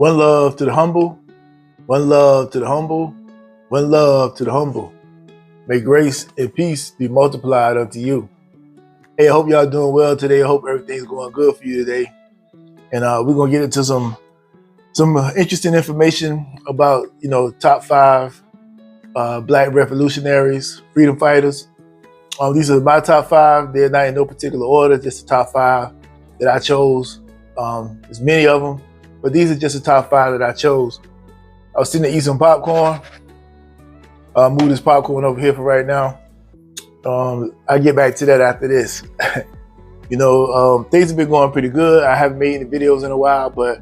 One love to the humble, one love to the humble, one love to the humble. May grace and peace be multiplied unto you. Hey, I hope y'all doing well today. I hope everything's going good for you today. And we're gonna get into some interesting information about, top 5 Black revolutionaries, freedom fighters. These are my top 5. They're not in no particular order, just the top 5 that I chose. There's many of them, but these are just the top 5 that I chose. I was sitting there eating some popcorn. Move this popcorn over here for right now. I'll get back to that after this. Things have been going pretty good. I haven't made any videos in a while, but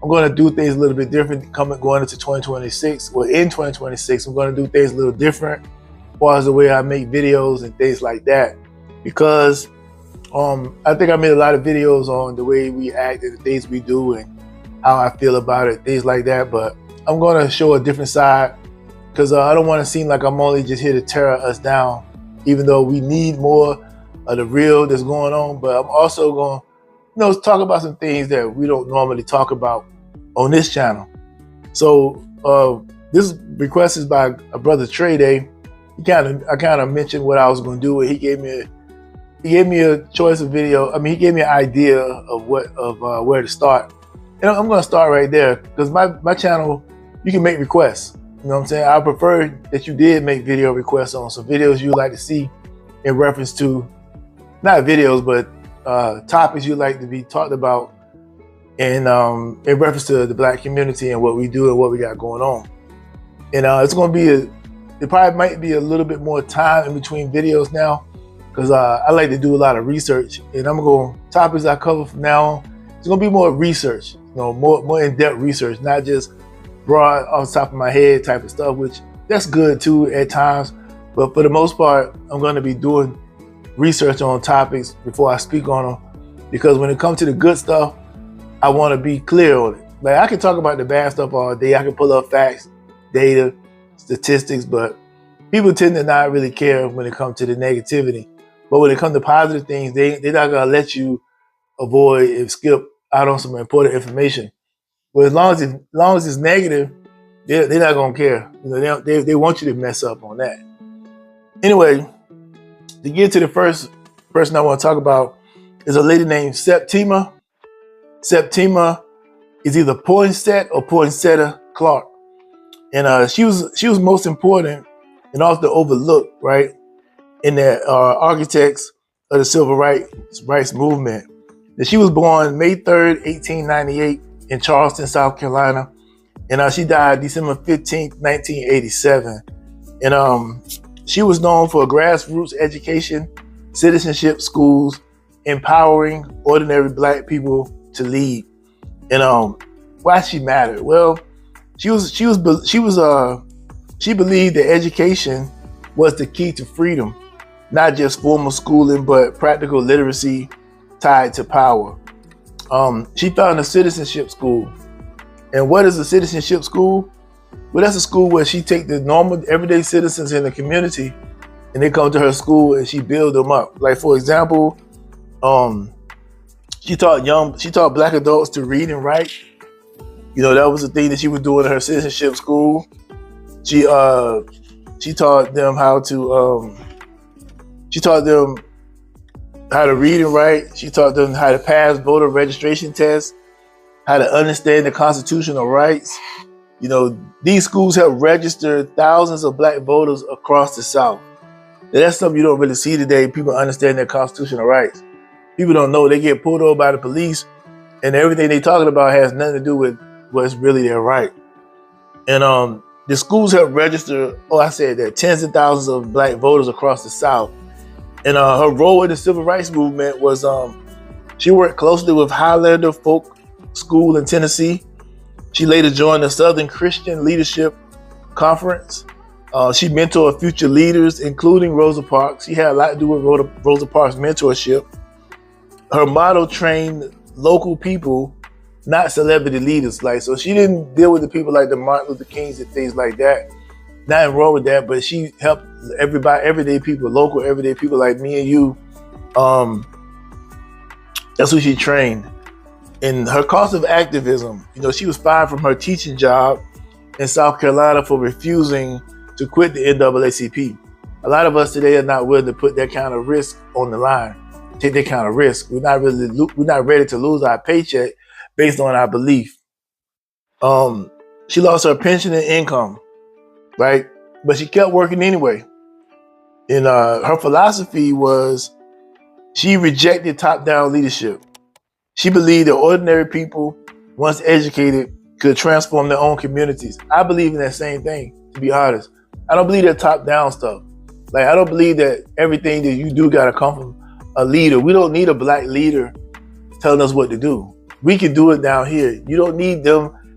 I'm going to do things a little bit different going into 2026. Well, in 2026, I'm going to do things a little different as far as the way I make videos and things like that. Because I think I made a lot of videos on the way we act and the things we do and how I feel about it, things like that. But I'm going to show a different side because I don't want to seem like I'm only just here to tear us down, even though we need more of the real that's going on. But I'm also going to, talk about some things that we don't normally talk about on this channel. So this request is by a brother Trey Day. I kind of mentioned what I was going to do, and he gave me a choice of video. I mean, he gave me an idea of where to start. And I'm going to start right there because my channel, you can make requests. You know what I'm saying? I prefer that you did make video requests on some videos you'd like to see in reference to, not videos, but topics you'd like to be talked about in reference to the Black community and what we do and what we got going on. And it's going to be it probably might be a little bit more time in between videos now because I like to do a lot of research, and I'm going to topics I cover from now on. It's going to be more research, more in-depth research, not just broad off the top of my head type of stuff, which that's good too at times. But for the most part, I'm going to be doing research on topics before I speak on them, because when it comes to the good stuff, I want to be clear on it. Like, I can talk about the bad stuff all day. I can pull up facts, data, statistics, but people tend to not really care when it comes to the negativity. But when it comes to positive things, they're not going to let you avoid and skip out on some important information. But as long as it's negative, they're not going to care. They want you to mess up on that. Anyway, to get to the first person I want to talk about is a lady named Septima. Septima is either Poinsett or Poinsetta Clark. And she was most important and often overlooked, right, in the architects of the civil rights movement. And she was born May 3rd, 1898 in Charleston, South Carolina. And she died December 15th, 1987. And she was known for grassroots education, citizenship schools, empowering ordinary Black people to lead. And why she mattered? Well, she believed that education was the key to freedom, not just formal schooling, but practical literacy tied to power. She founded a citizenship school. And what is a citizenship school? Well, that's a school where she take the normal everyday citizens in the community and they come to her school and she build them up. Like, for example, she taught Black adults to read and write. That was the thing that she was doing in her citizenship school. She taught them how to read and write. She taught them how to pass voter registration tests, how to understand the constitutional rights. These schools have registered thousands of Black voters across the South. And that's something you don't really see today. People understand their constitutional rights. People don't know. They get pulled over by the police, and everything they're talking about has nothing to do with what's really their right. And the schools have registered, tens of thousands of Black voters across the South. And her role in the civil rights movement was she worked closely with Highlander Folk School in Tennessee. She later joined the Southern Christian Leadership Conference. She mentored future leaders, including Rosa Parks. She had a lot to do with Rosa Parks' mentorship. Her motto trained local people, not celebrity leaders. So she didn't deal with the people like the Martin Luther Kings and things like that. Nothing wrong with that, but she helped everyday people, local everyday people like me and you. That's who she trained. And her cost of activism, she was fired from her teaching job in South Carolina for refusing to quit the NAACP. A lot of us today are not willing to put that kind of risk on the line, take that kind of risk. We're not ready to lose our paycheck based on our belief. She lost her pension and income, right? But she kept working anyway. And her philosophy was she rejected top-down leadership. She believed that ordinary people, once educated, could transform their own communities. I believe in that same thing, to be honest. I don't believe that top-down stuff. Like, I don't believe that everything that you do got to come from a leader. We don't need a black leader telling us what to do. We can do it down here. You don't need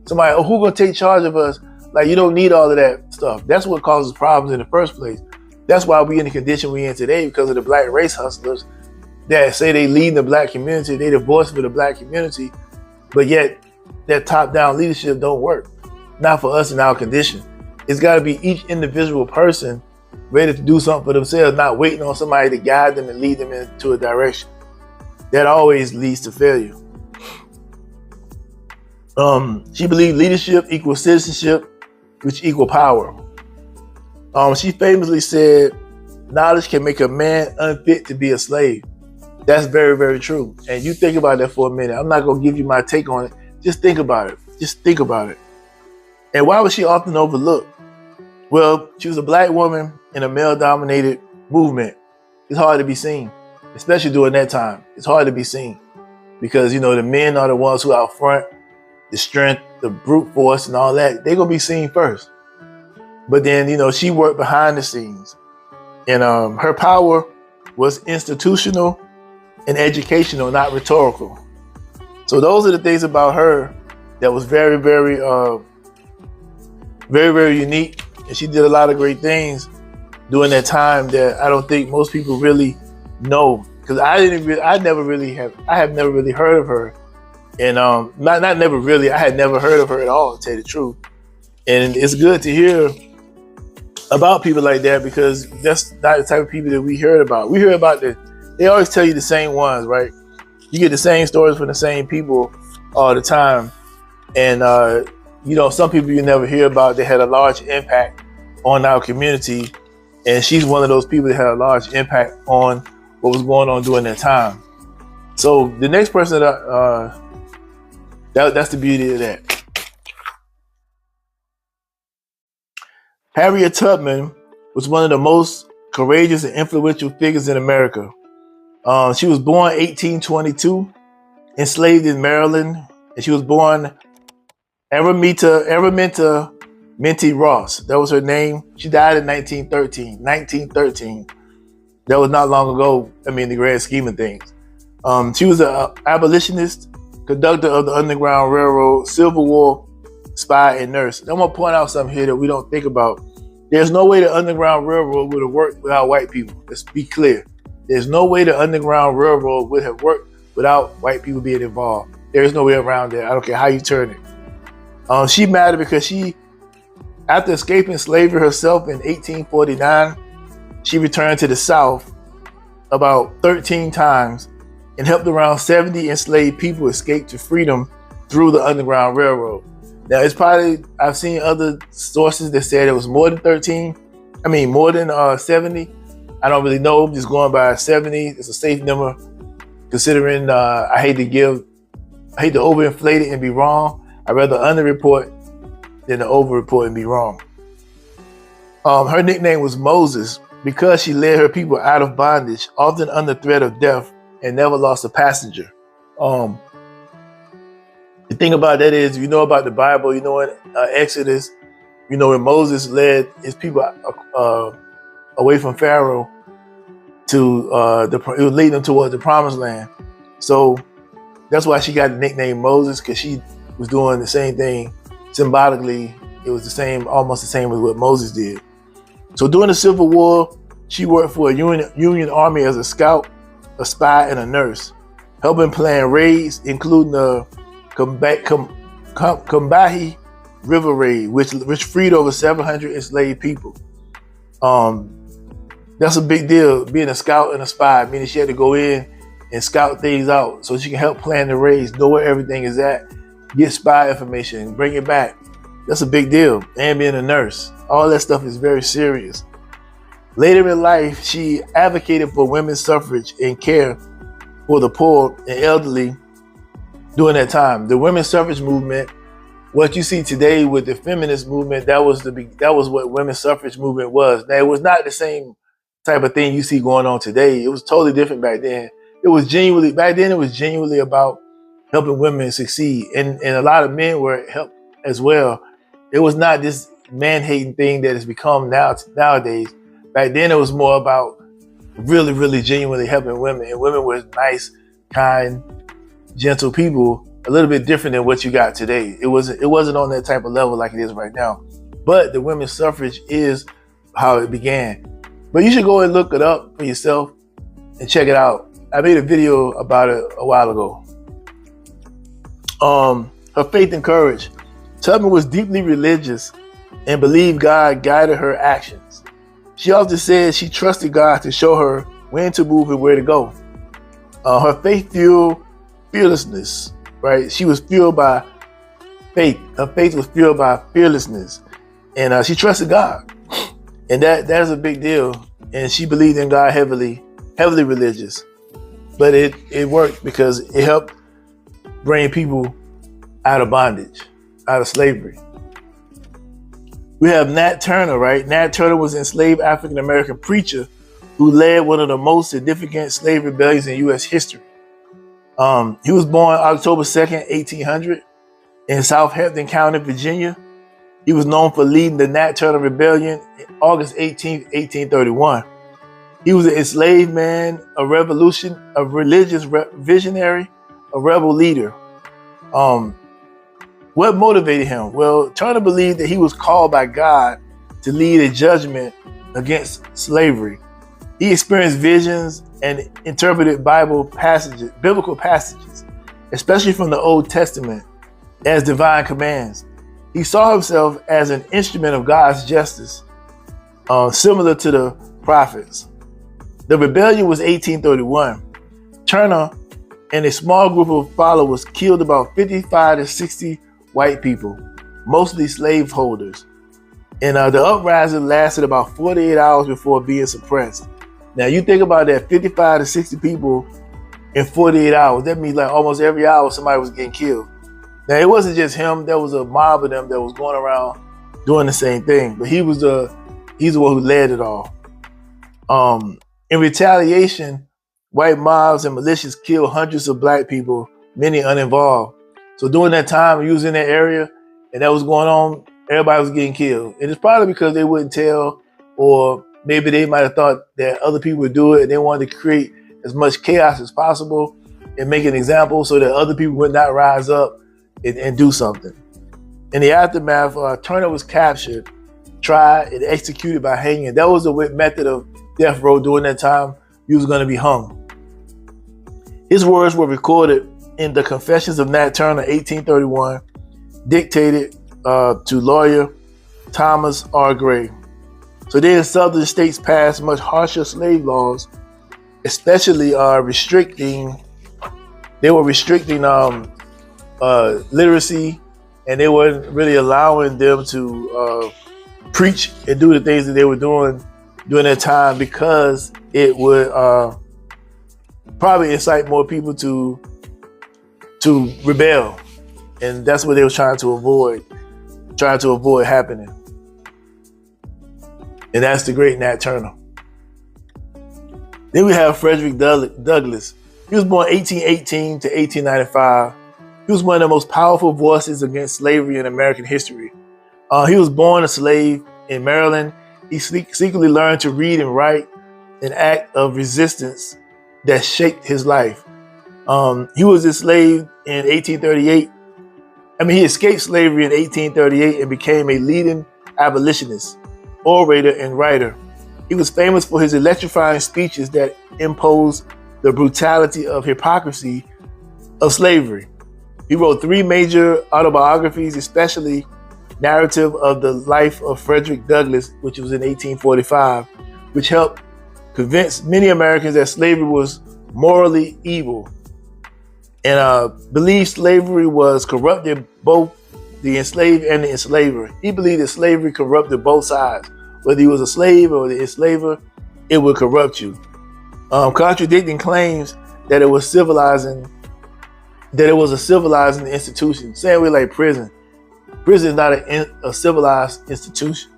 somebody, who's going to take charge of us? Like, you don't need all of that stuff. That's what causes problems in the first place. That's why we're in the condition we're in today, because of the black race hustlers that say they lead the black community, they the voice for the black community, but yet that top-down leadership don't work. Not for us in our condition. It's got to be each individual person ready to do something for themselves, not waiting on somebody to guide them and lead them into a direction. That always leads to failure. She believed leadership equals citizenship, which equal power. She famously said, knowledge can make a man unfit to be a slave. That's very, very true. And you think about that for a minute. I'm not going to give you my take on it. Just think about it. Just think about it. And why was she often overlooked? Well, she was a black woman in a male-dominated movement. It's hard to be seen, especially during that time. It's hard to be seen because, the men are the ones who out front, the strength, the brute force and all that. They're going to be seen first. But then, she worked behind the scenes. And her power was institutional and educational, not rhetorical. So those are the things about her that was very, very, very, very unique. And she did a lot of great things during that time that I don't think most people really know. Because I have never really heard of her. And I had never heard of her at all, to tell you the truth. And it's good to hear about people like that, because that's not the type of people that we heard about. We hear about they always tell you the same ones, right? You get the same stories from the same people all the time. And, some people you never hear about, they had a large impact on our community. And she's one of those people that had a large impact on what was going on during that time. So the next person that's the beauty of that. Harriet Tubman was one of the most courageous and influential figures in America. She was born 1822, enslaved in Maryland, and she was born Araminta Minty Ross. That was her name. She died in 1913. That was not long ago, in the grand scheme of things. She was an abolitionist, conductor of the Underground Railroad, Civil War spy and nurse. And I'm going to point out something here that we don't think about. There's no way the Underground Railroad would have worked without white people. Let's be clear. There's no way the Underground Railroad would have worked without white people being involved. There's no way around that. I don't care how you turn it. She mattered because after escaping slavery herself in 1849, she returned to the South about 13 times and helped around 70 enslaved people escape to freedom through the Underground Railroad. Now, I've seen other sources that said it was more than 70. I don't really know. I'm just going by 70. It's a safe number, considering I hate to overinflate it and be wrong. I'd rather underreport than to overreport and be wrong. Her nickname was Moses because she led her people out of bondage, often under threat of death, and never lost a passenger. The thing about that is, about the Bible, in Exodus, when Moses led his people away from Pharaoh to it was leading them towards the promised land. So that's why she got the nickname Moses, because she was doing the same thing symbolically. It was almost the same as what Moses did. So during the Civil War, she worked for a Union Army as a scout, a spy, and a nurse, helping plan raids, including the Combahee River raid, which freed over 700 enslaved people. That's a big deal, being a scout and a spy, meaning she had to go in and scout things out so she can help plan the race, know where everything is at, get spy information, bring it back. That's a big deal. And being a nurse, all that stuff is very serious. Later in life, she advocated for women's suffrage and care for the poor and elderly during that time. The women's suffrage movement, what you see today with the feminist movement, that was what women's suffrage movement was. Now, it was not the same type of thing you see going on today. It was totally different back then. Back then it was genuinely about helping women succeed. And a lot of men were helped as well. It was not this man-hating thing that has become nowadays. Back then it was more about really, really genuinely helping women. And women were nice, kind, gentle people, a little bit different than what you got today. It wasn't on that type of level like it is right now. But the women's suffrage is how it began. But you should go and look it up for yourself and check it out. I made a video about it a while ago. Her faith and courage. Tubman was deeply religious and believed God guided her actions. She often said she trusted God to show her when to move and where to go. Her faith fueled fearlessness, right? She was fueled by faith. Her faith was fueled by fearlessness. And she trusted God. And that is a big deal. And she believed in God heavily religious. But it worked because it helped bring people out of bondage, out of slavery. We have Nat Turner, right? Nat Turner was an enslaved African-American preacher who led one of the most significant slave rebellions in U.S. history. He was born October 2nd, 1800 in Southampton County, Virginia. He was known for leading the Nat Turner Rebellion August 18, 1831. He was an enslaved man, a religious visionary, a rebel leader. What motivated him? Well, Turner believed that he was called by God to lead a judgment against slavery. He experienced visions and interpreted biblical passages, especially from the Old Testament, as divine commands. He saw himself as an instrument of God's justice, similar to the prophets. The rebellion was 1831. Turner and a small group of followers killed about 55 to 60 white people, mostly slaveholders. And the uprising lasted about 48 hours before being suppressed. Now you think about that, 55 to 60 people in 48 hours. That means like almost every hour somebody was getting killed. Now it wasn't just him. There was a mob of them that was going around doing the same thing. But he's the one who led it all. In retaliation, white mobs and militias killed hundreds of black people, many uninvolved. So during that time, he was in that area and that was going on, everybody was getting killed. And it's probably because they wouldn't tell, or maybe they might have thought that other people would do it and they wanted to create as much chaos as possible and make an example so that other people would not rise up and do something. In the aftermath, Turner was captured, tried, and executed by hanging. That was the method of death row during that time. He was going to be hung. His words were recorded in the Confessions of Nat Turner, 1831, dictated to lawyer Thomas R. Gray. So then southern states passed much harsher slave laws, especially restricting literacy, and they weren't really allowing them to preach and do the things that they were doing during that time, because it would probably incite more people to rebel, and that's what they were trying to avoid happening. And that's the great Nat Turner. Then we have Fredrickdouglas. He was born 1818 to 1895. He was one of the most powerful voices against slavery in American history. He was born a slave in Maryland. He secretly learned to read and write, an act of resistance that shaped his life. He was enslaved in 1838. He escaped slavery in 1838 and became a leading abolitionist, orator, and writer. He was famous for his electrifying speeches that imposed the brutality of hypocrisy of slavery. He wrote 3 major autobiographies, especially Narrative of the Life of Frederick Douglass, which was in 1845, which helped convince many Americans that slavery was morally evil, and believed slavery was corrupted both the enslaved and the enslaver. He believed that slavery corrupted both sides. Whether you was a slave or the enslaver, it would corrupt you. Contradicting claims that it was a civilizing institution. Same way like prison. Prison is not a civilized institution.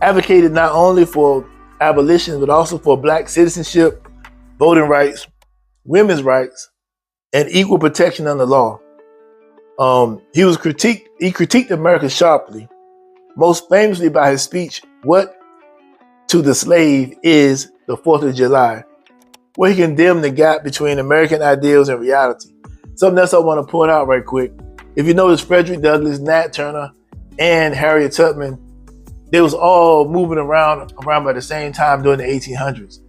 Advocated not only for abolition, but also for black citizenship, voting rights, women's rights, and equal protection under law. He critiqued America sharply, most famously by his speech, "What to the Slave is the 4th of July," where he condemned the gap between American ideals and reality. Something else I want to point out right quick. If you notice, Frederick Douglass, Nat Turner, and Harriet Tubman, they was all moving around by the same time during the 1800s.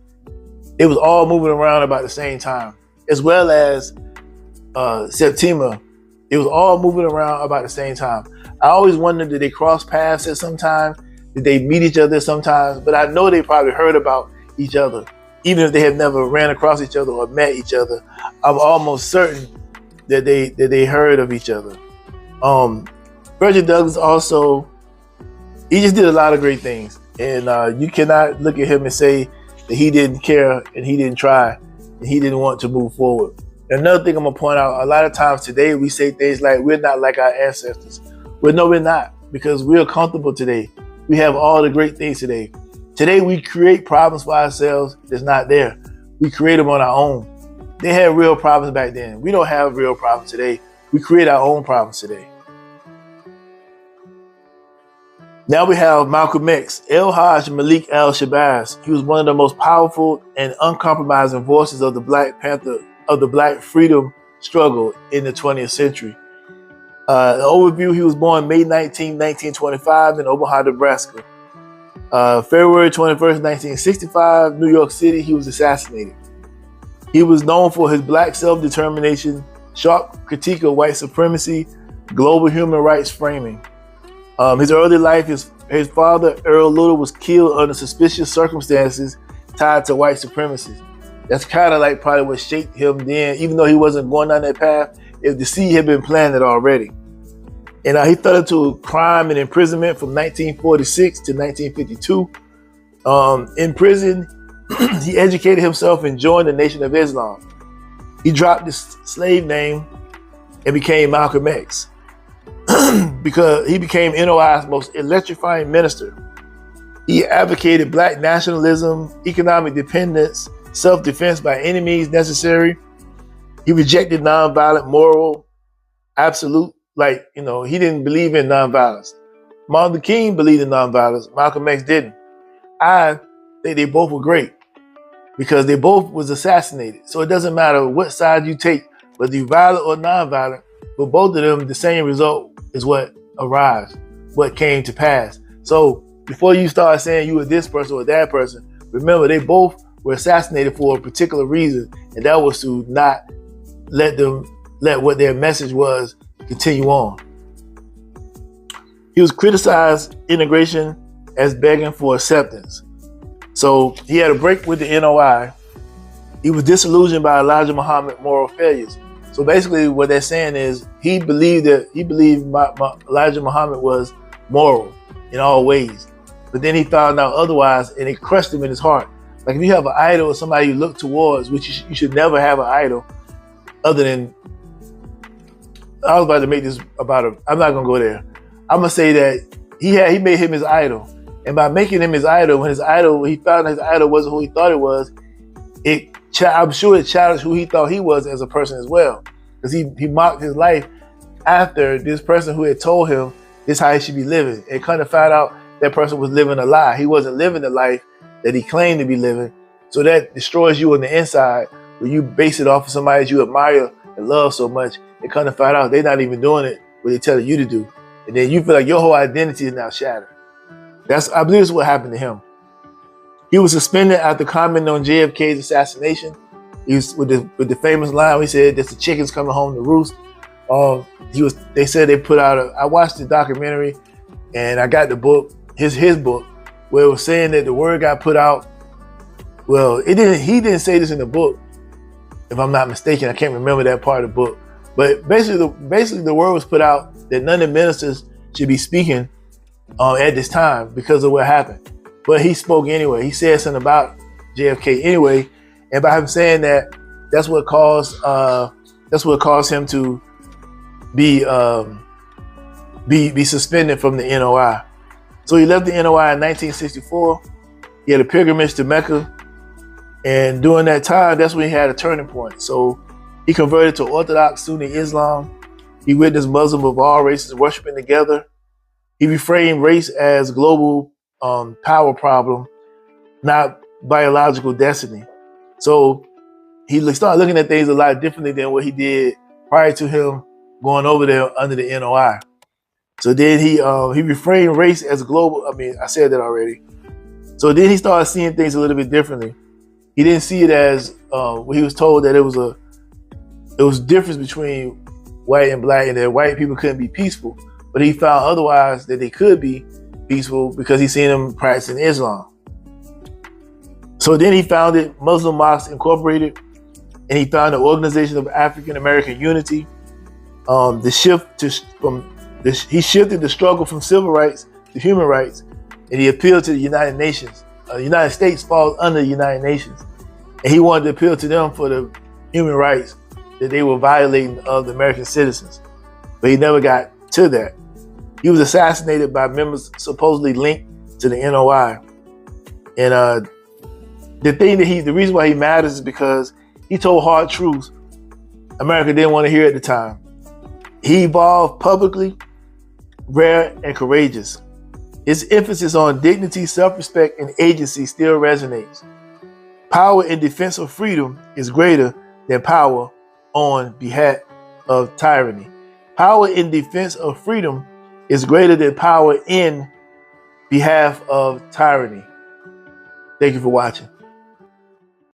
It was all moving around about the same time, as well as Septima. It was all moving around about the same time. I always wondered, did they cross paths at some time? Did they meet each other sometimes? But I know they probably heard about each other, even if they have never ran across each other or met each other. I'm almost certain that they heard of each other. Frederick Douglass also, he just did a lot of great things, and you cannot look at him and say that he didn't care and he didn't try and he didn't want to move forward. Another thing I'm gonna point out, a lot of times today we say things like we're not like our ancestors. Well, no, we're not, because we're comfortable today. We have all the great things today. Today we create problems for ourselves that's not there. We create them on our own. They had real problems back then. We don't have real problems today. We create our own problems today. Now we have Malcolm X, El-Hajj Malik al-Shabazz. He was one of the most powerful and uncompromising voices of the Black freedom struggle in the 20th century. An overview: he was born May 19, 1925 in Omaha, Nebraska. February 21st, 1965, New York City, he was assassinated. He was known for his Black self-determination, sharp critique of white supremacy, global human rights framing. His early life, his father, Earl Little, was killed under suspicious circumstances tied to white supremacy. That's kind of like probably what shaped him then, even though he wasn't going down that path. If the seed had been planted already. And he fell into crime and imprisonment from 1946 to 1952. In prison, he educated himself and joined the Nation of Islam. He dropped his slave name and became Malcolm X because he became NOI's most electrifying minister. He advocated Black nationalism, economic dependence, self-defense by any means necessary. He rejected nonviolent, moral, absolute, he didn't believe in nonviolence. Martin Luther King believed in nonviolence. Malcolm X didn't. I think they both were great because they both was assassinated. So it doesn't matter what side you take, whether you're violent or nonviolent, for both of them, the same result is what arrived, what came to pass. So before you start saying you were this person or that person, remember they both were assassinated for a particular reason, and that was to not let what their message was continue on. He was criticized integration as begging for acceptance. So he had a break with the NOI. He was disillusioned by Elijah Muhammad's moral failures. So basically what they're saying is he believed Elijah Muhammad was moral in all ways. But then he found out otherwise, and it crushed him in his heart. Like if you have an idol or somebody you look towards, which you should never have an idol other than, I was about to make this about I'm not going to go there. I'm going to say that he made him his idol. And by making him his idol, when he found his idol wasn't who he thought it was, I'm sure it challenged who he thought he was as a person as well. Because he mocked his life after this person who had told him this is how he should be living. And kind of found out that person was living a lie. He wasn't living the life that he claimed to be living. So that destroys you on the inside when you base it off of somebody that you admire and love so much, and kind of find out they're not even doing it what they're telling you to do. And then you feel like your whole identity is now shattered. I believe that's what happened to him. He was suspended after commenting on JFK's assassination. He was with the famous line he said, "That's the chickens coming home to roost." They said they put out I watched the documentary and I got the book, his book, where it was saying that the word got put out well, it didn't. He didn't say this in the book, if I'm not mistaken. I can't remember that part of the book. But basically, the word was put out that none of the ministers should be speaking at this time because of what happened. But he spoke anyway. He said something about JFK anyway, and by him saying that, that's what caused him to be suspended from the NOI. So he left the NOI in 1964. He had a pilgrimage to Mecca, and during that time, that's when he had a turning point. So he converted to Orthodox Sunni Islam. He witnessed Muslims of all races worshiping together. He reframed race as global power problem, not biological destiny. So he started looking at things a lot differently than what he did prior to him going over there under the NOI. So then he reframed race as global. I mean, I said that already. So then he started seeing things a little bit differently. He didn't see it as he was told that it was difference between white and black, and that white people couldn't be peaceful. But he found otherwise that they could be peaceful because he seen them practicing Islam. So then he founded Muslim Mosques Incorporated, and he found the Organization of African American Unity. He shifted the struggle from civil rights to human rights, and he appealed to the United Nations. The United States falls under the United Nations, and he wanted to appeal to them for the human rights that they were violating of the American citizens. But he never got to that. He was assassinated by members supposedly linked to the NOI. And the reason why he matters is because he told hard truths America didn't want to hear at the time. He evolved publicly, rare, and courageous. His emphasis on dignity, self-respect, and agency still resonates. Power in defense of freedom is greater than power on behalf of tyranny. Power in defense of freedom is greater than power in behalf of tyranny. Thank you for watching.